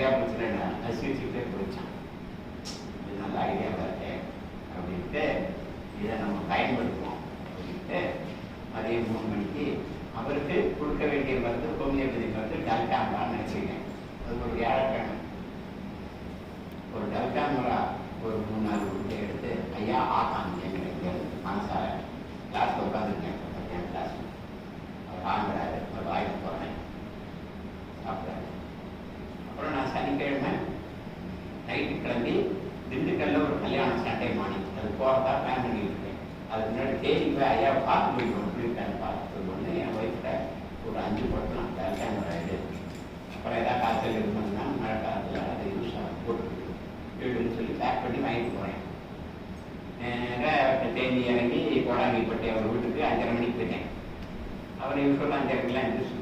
சரியா போச்சுன்னா சிரிச்சுக்கிட்டே போயிடுச்சான். இது நல்ல ஐடியாவாக இருக்கு அப்படின்ட்டு இதை நம்ம பயன்படுத்துவோம் அப்படின்ட்டு மதியம் 3 மணிக்கு அவருக்கு கொடுக்க வேண்டிய மருந்து ஹோமியோபதி மருந்து டல்காமரான்னு நினச்சிக்கிறேன். அது ஒரு வியாழக்கிழமை ஒரு டல்காமரா ஒரு 3-4 உருட்டை எடுத்து ஐயா ஆகாங்க மனசார கிளாஸில் உட்காந்துருக்கேன். மத்தியான கிளாஸ் அவர் வாங்குறாரு, அவர் வாய்ப்பு போகிறேன் சாப்பிட்றாரு. அப்புறம் நான் சனிக்கிழமை நைட்டு கிளம்பி திண்டுக்கல்ல ஒரு கல்யாணம் சண்டே மார்னிங் அது போகிறதா பிளான் பண்ணிட்டு இருக்கேன். அதுக்கு முன்னாடி தேடி போய் ஐயாவை பார்த்து போயிடுவோம். இருக்காரு பார்த்து ஒன்று என் ஒய்ஃப்ட ஒரு 5 போட்டலாம் டல்காமரா இது. அப்புறம் ஏதாவது காய்ச்சல் இருக்குன்னா மழை காலத்தில் அதை யூஸ் போட்டு வீடுன்னு சொல்லி பேக் பண்ணி வாங்கிட்டு போகிறேன். தேனி இறங்கி கோடாங்கிப்பட்டி அவர் வீட்டுக்கு 5:30 மணிக்கு போயிட்டேன். அவர் யூஸ்வலாக 5:30 எந்திரிச்சு